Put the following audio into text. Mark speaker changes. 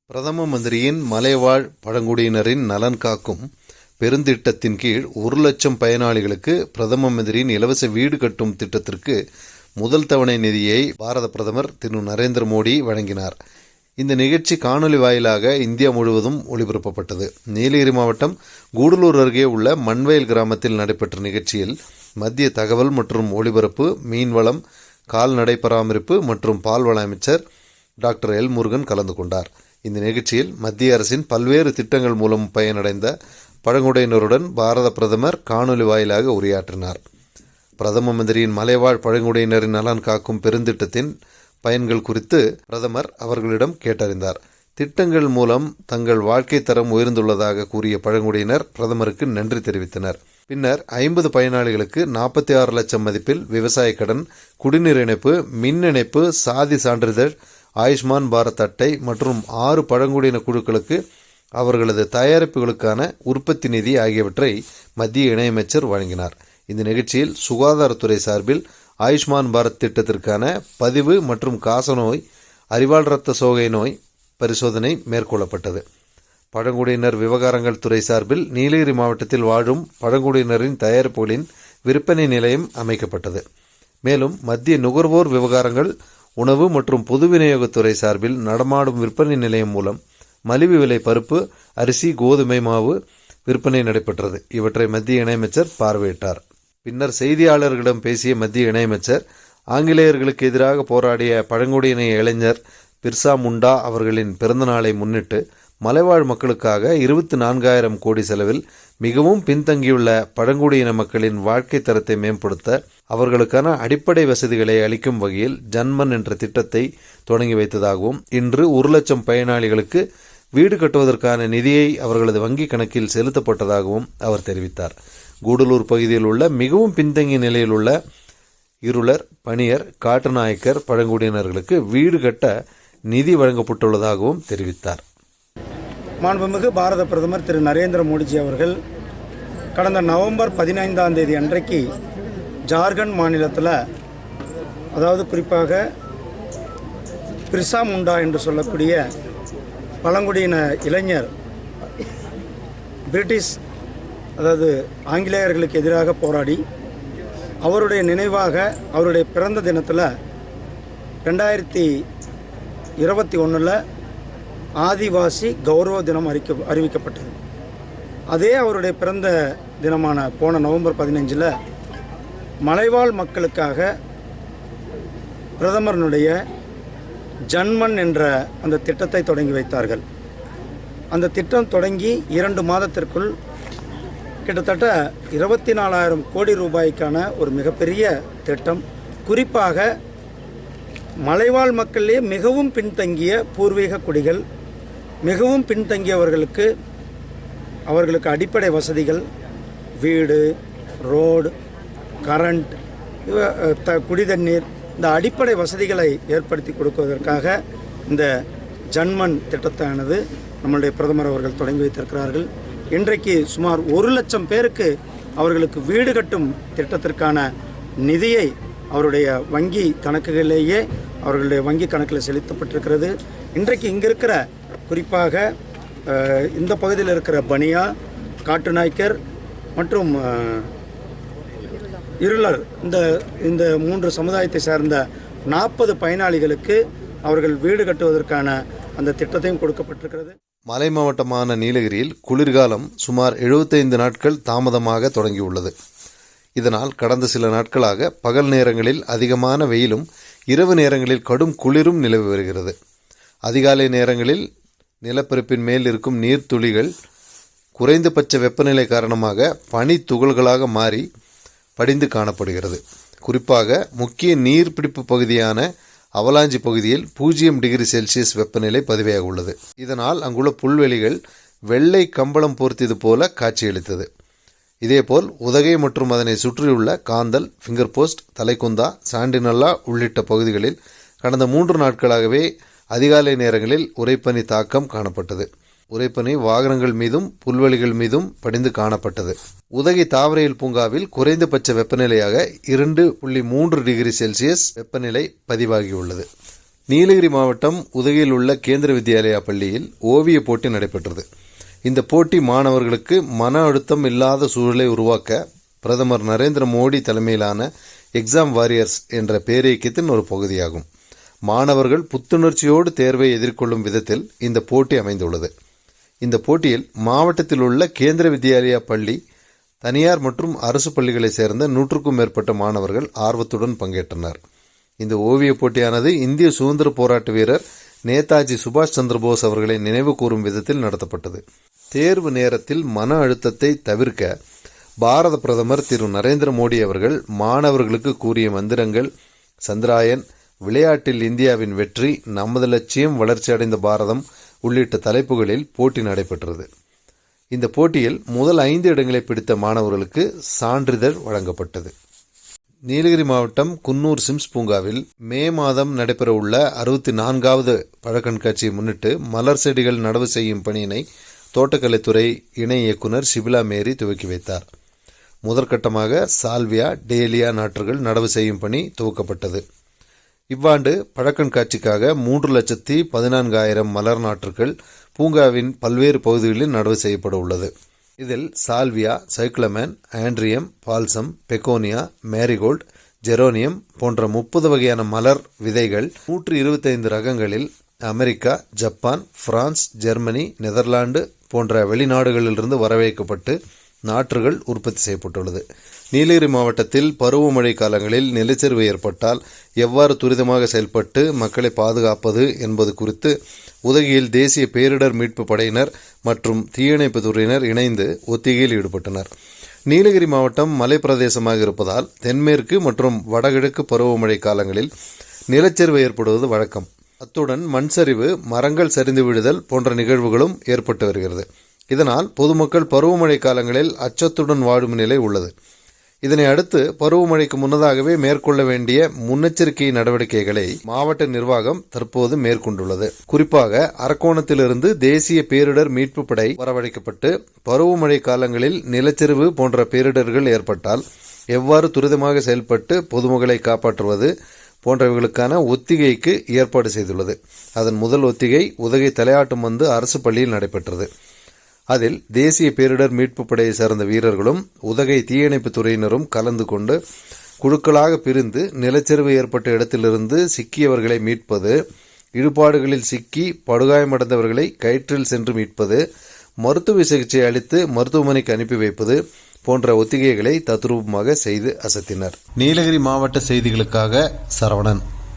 Speaker 1: பிரதம மந்திரியின் மலைவாழ் பழங்குடியினரின் நலன் காக்கும் பெருந்திட்டத்தின் கீழ் 1,00,000 பயனாளிகளுக்கு பிரதம மந்திரியின் இலவச வீடு கட்டும் திட்டத்திற்கு முதல் தவணை நிதியை பாரத பிரதமர் திரு நரேந்திர மோடி வழங்கினார். இந்த நிகழ்ச்சி காணொலி வாயிலாக இந்தியா முழுவதும் ஒளிபரப்பப்பட்டது. நீலகிரி மாவட்டம் கூடலூர் அருகே உள்ள மண்வயல் கிராமத்தில் நடைபெற்ற நிகழ்ச்சியில் மத்திய தகவல் மற்றும் ஒலிபரப்பு, மீன்வளம், கால்நடை பராமரிப்பு மற்றும் பால்வள அமைச்சர் டாக்டர் எல். முருகன் கலந்து கொண்டார். இந்த நிகழ்ச்சியில் மத்திய அரசின் பல்வேறு திட்டங்கள் மூலம் பயனடைந்த பழங்குடியினருடன் பாரத பிரதமர் காணொலி வாயிலாக உரையாற்றினார். பிரதம மந்திரியின் மலைவாழ் பழங்குடியினரின் நலன் காக்கும் பெருந்திட்டத்தின் பயன்கள் குறித்து பிரதமர் அவர்களிடம் கேட்டறிந்தார். திட்டங்கள் மூலம் தங்கள் வாழ்க்கை தரம் உயர்ந்துள்ளதாக கூறிய பழங்குடியினர் பிரதமருக்கு நன்றி தெரிவித்தனர். பின்னர் 50 பயனாளிகளுக்கு 46 லட்சம் மதிப்பில் விவசாய கடன், குடிநீர் இணைப்பு, மின் இணைப்பு, சாதி சான்றிதழ், ஆயுஷ்மான் பாரத் அட்டை மற்றும் 6 பழங்குடியின குழுக்களுக்கு அவர்களது தயாரிப்புகளுக்கான உற்பத்தி நிதி ஆகியவற்றை மத்திய இணையமைச்சர் வழங்கினார். இந்த நிகழ்ச்சியில் சுகாதாரத்துறை சார்பில் ஆயுஷ்மான் பாரத் திட்டத்திற்கான பதிவு மற்றும் காசநோய், அறிவால் இரத்த சோகை நோய் பரிசோதனை மேற்கொள்ளப்பட்டது. பழங்குடியினர் விவகாரங்கள் துறை சார்பில் நீலகிரி மாவட்டத்தில் வாழும் பழங்குடியினரின் தயாரிப்புகளின் விற்பனை நிலையம் அமைக்கப்பட்டது. மேலும் மத்திய நுகர்வோர் விவகாரங்கள், உணவு மற்றும் பொது விநியோகத்துறை சார்பில் நடமாடும் விற்பனை நிலையம் மூலம் மலிவு விலை பருப்பு, அரிசி, கோதுமை மாவு விற்பனை நடைபெற்றது. இவற்றை மத்திய இணையமைச்சர் பார்வையிட்டார். பின்னர் செய்தியாளர்களிடம் பேசிய மத்திய இணையமைச்சர், ஆங்கிலேயர்களுக்கு எதிராக போராடிய பழங்குடியின இளைஞர் பிர்சா முண்டா அவர்களின் பிறந்தநாளை முன்னிட்டு மலைவாழ் மக்களுக்காக 24,000 கோடி செலவில் மிகவும் பின்தங்கியுள்ள பழங்குடியின மக்களின் வாழ்க்கை தரத்தை மேம்படுத்த அவர்களுக்கான அடிப்படை வசதிகளை அளிக்கும் வகையில் ஜன்மன் என்ற திட்டத்தை தொடங்கி வைத்ததாகவும், இன்று 1,00,000 பயனாளிகளுக்கு வீடு கட்டுவதற்கான நிதியை அவர்களது வங்கி கணக்கில் செலுத்தப்பட்டதாகவும் அவர் தெரிவித்தார். கூடலூர் பகுதியில் உள்ள மிகவும் பின்தங்கிய நிலையில் உள்ள இருளர், பணியர், காட்டுநாயக்கர் பழங்குடியினர்களுக்கு வீடு கட்ட நிதி வழங்கப்பட்டுள்ளதாகவும் தெரிவித்தார்.
Speaker 2: மாண்புமிகு பாரத பிரதமர் திரு நரேந்திர மோடிஜி அவர்கள் கடந்த நவம்பர் 15ஆம் தேதி அன்றைக்கு ஜார்க்கண்ட் மாநிலத்தில், அதாவது குறிப்பாக பிர்சா முண்டா என்று சொல்லக்கூடிய பழங்குடியின இளைஞர் பிரிட்டிஷ், அதாவது ஆங்கிலேயர்களுக்கு எதிராக போராடி அவருடைய நினைவாக அவருடைய பிறந்த தினத்தில் 2021 ஆதிவாசி கௌரவ தினம் அறிவிக்கப்பட்டது. அதே அவருடைய பிறந்த தினமான போன நவம்பர் 15 மலைவாழ் மக்களுக்காக பிரதமருடைய ஜன்மன் என்ற அந்த திட்டத்தை தொடங்கி வைத்தார்கள். அந்த திட்டம் தொடங்கி 2 மாதத்திற்குள் கிட்டத்தட்ட 24,000 கோடி ரூபாய்க்கான ஒரு மிகப்பெரிய திட்டம். குறிப்பாக மலைவாழ் மக்களிலே மிகவும் பின்தங்கிய பூர்வீக குடிகள், மிகவும் பின்தங்கியவர்களுக்கு அவர்களுக்கு அடிப்படை வசதிகள், வீடு, ரோடு, கரண்ட், குடிதண்ணீர், இந்த அடிப்படை வசதிகளை ஏற்படுத்தி கொடுப்பதற்காக இந்த ஜன்மன் திட்டத்தானது நம்முடைய பிரதமர் அவர்கள் தொடங்கி வைத்திருக்கிறார்கள். இன்றைக்கு சுமார் 1,00,000 பேருக்கு அவர்களுக்கு வீடு கட்டும் திட்டத்திற்கான நிதியை அவருடைய வங்கி கணக்குகளிலேயே அவர்களுடைய வங்கி கணக்கில் செலுத்தப்பட்டிருக்கிறது. இன்றைக்கு இங்கே இருக்கிற, குறிப்பாக இந்த பகுதியில் இருக்கிற பனியா, காட்டுநாய்க்கர் மற்றும் இருளர், இந்த 3 சமுதாயத்தை சார்ந்த 40 பயனாளிகளுக்கு அவர்கள் வீடு கட்டுவதற்கான அந்த திட்டத்தையும் கொடுக்கப்பட்டிருக்கிறது.
Speaker 1: மலை மாவட்டமான நீலகிரியில் குளிர்காலம் சுமார் 75 நாட்கள் தாமதமாக தொடங்கியுள்ளது. இதனால் கடந்த சில நாட்களாக பகல் நேரங்களில் அதிகமான வெயிலும், இரவு நேரங்களில் கடும் குளிரும் நிலவி வருகிறது. அதிகாலை நேரங்களில் நிலப்பரப்பின் மேல் இருக்கும் நீர்த்துளிகள் குறைந்தபட்ச வெப்பநிலை காரணமாக பனி துகள்களாக மாறி படிந்து காணப்படுகிறது. குறிப்பாக முக்கிய நீர்பிடிப்பு பகுதியான அவலாஞ்சி பகுதியில் 0 டிகிரி செல்சியஸ் வெப்பநிலை பதிவாக உள்ளது. இதனால் அங்குள்ள புல்வெளிகள் வெள்ளை கம்பளம் போர்த்தியது போல காட்சியளித்தது. இதேபோல் உதகை மற்றும் அதனை சுற்றியுள்ள காந்தல், ஃபிங்கர் போஸ்ட், தலைக்குந்தா, சாண்டிநல்லா உள்ளிட்ட பகுதிகளில் கடந்த 3 நாட்களாகவே அதிகாலை நேரங்களில் உறைபனி தாக்கம் காணப்பட்டது. உறைபனி வாகனங்கள் மீதும் புல்வெளிகள் மீதும் படிந்து காணப்பட்டது. உதகை தாவரையில் பூங்காவில் குறைந்தபட்ச வெப்பநிலையாக 2.3 டிகிரி செல்சியஸ் வெப்பநிலை பதிவாகியுள்ளது. நீலகிரி மாவட்டம் உதகையில் உள்ள கேந்திர வித்யாலயா பள்ளியில் ஓவிய போட்டி நடைபெற்றது. இந்த போட்டி மாணவர்களுக்கு மன அழுத்தம் இல்லாத சூழலை உருவாக்க பிரதமர் நரேந்திர மோடி தலைமையிலான எக்ஸாம் வாரியர்ஸ் என்ற பேரியக்கத்தின் ஒரு பகுதியாகும். மாணவர்கள் புத்துணர்ச்சியோடு தேர்வை எதிர்கொள்ளும் விதத்தில் இந்த போட்டி அமைந்துள்ளது. இந்த போட்டியில் மாவட்டத்தில் உள்ள கேந்திர வித்யாலயா பள்ளி, தனியார் மற்றும் அரசு பள்ளிகளைச் சேர்ந்த 100க்கும் மேற்பட்ட மாணவர்கள் ஆர்வத்துடன் பங்கேற்றனர். இந்த ஓவிய போட்டியானது இந்திய சுதந்திர போராட்ட வீரர் நேதாஜி சுபாஷ் சந்திரபோஸ் அவர்களை நினைவு கூறும் விதத்தில் நடத்தப்பட்டது. தேர்வு நேரத்தில் மன அழுத்தத்தை தவிர்க்க பாரத பிரதமர் திரு நரேந்திர மோடி அவர்கள் மாணவர்களுக்கு கூறிய மந்திரங்கள் சந்திராயன், விளையாட்டில் இந்தியாவின் வெற்றி, நமது லட்சியம் வளர்ச்சியடைந்த பாரதம் உள்ளிட்ட தலைப்புகளில் போட்டி நடைபெற்றது. இந்த போட்டியில் முதல் 5 இடங்களை பிடித்த மாணவர்களுக்கு சான்றிதழ் வழங்கப்பட்டது. நீலகிரி மாவட்டம் குன்னூர் சிம்ஸ் பூங்காவில் மே மாதம் நடைபெறவுள்ள 64வது பழக்கண்காட்சியை முன்னிட்டு மலர் செடிகள் நடவு செய்யும் பணியினை தோட்டக்கலைத்துறை இணை இயக்குநர் ஷிபிலா மேரி துவக்கி வைத்தார். முதற்கட்டமாக சால்வியா, டேலியா நாற்றுகள் நடவு செய்யும் பணி துவக்கப்பட்டது. இவ்வாண்டு பழக்கண்காட்சிக்காக 3,14,000 மலர் நாற்றுகள் பூங்காவின் பல்வேறு பகுதிகளில் நடவு செய்யப்பட உள்ளது. இதில் salvia, cyclamen, anthurium, balsam, begonia, marigold, geranium போன்ற 30 வகையான மலர் விதைகள் 125 ரகங்களில் America, Japan, France, Germany, Netherlands போன்ற வெளிநாடுகளிலிருந்து வரவேற்கப்பட்டு நாற்றுகள் உற்பத்தி செய்யப்பட்டுள்ளது. நீலகிரி மாவட்டத்தில் பருவமழை காலங்களில் நிலச்சரிவு ஏற்பட்டால் எவ்வாறு துரிதமாக செயல்பட்டு மக்களை பாதுகாப்பது என்பது குறித்து உதகையில் தேசிய பேரிடர் மீட்பு படையினர் மற்றும் தீயணைப்பு துறையினர் இணைந்து ஒத்திகையில் ஈடுபட்டனர். நீலகிரி மாவட்டம் மலைப்பிரதேசமாக இருப்பதால் தென்மேற்கு மற்றும் வடகிழக்கு பருவமழை காலங்களில் நிலச்சரிவு ஏற்படுவது வழக்கம். அத்துடன் மண்சரிவு, மரங்கள் சரிந்து விழுதல் போன்ற நிகழ்வுகளும் ஏற்பட்டு வருகிறது. இதனால் பொதுமக்கள் பருவமழை காலங்களில் அச்சத்துடன் வாழும் நிலை உள்ளது. இதனை அடுத்து பருவமழைக்கு முன்னதாகவே மேற்கொள்ள வேண்டிய முன்னெச்சரிக்கை நடவடிக்கைகளை மாவட்ட நிர்வாகம் தற்போது மேற்கொண்டுள்ளது. குறிப்பாக அரக்கோணத்திலிருந்து தேசிய பேரிடர் மீட்பு படை வரவழைக்கப்பட்டு பருவமழை காலங்களில் நிலச்சரிவு போன்ற பேரிடர்கள் ஏற்பட்டால் எவ்வாறு துரிதமாக செயல்பட்டு பொதுமக்களை காப்பாற்றுவது போன்றவைகளுக்கான ஒத்திகைக்கு ஏற்பாடு செய்துள்ளது. அதன் முதல் ஒத்திகை உதகை தலையாட்டுமந்து அரசு பள்ளியில் நடைபெற்றது. அதில் தேசிய பேரிடர் மீட்பு படையை சேர்ந்த வீரர்களும் உதகை தீயணைப்பு துறையினரும் கலந்து கொண்டு குழுக்களாக பிரிந்து நிலச்சரிவு ஏற்பட்ட இடத்திலிருந்து சிக்கியவர்களை மீட்பது, இடுபாடுகளில் சிக்கி படுகாயமடைந்தவர்களை கயிற்றில் சென்று மீட்பது, மருத்துவ சிகிச்சை அளித்து மருத்துவமனைக்கு அனுப்பி வைப்பது போன்ற ஒத்திகைகளை தத்ரூபமாக செய்து அசத்தினர். நீலகிரி மாவட்ட செய்திகளுக்காக சரவணன்.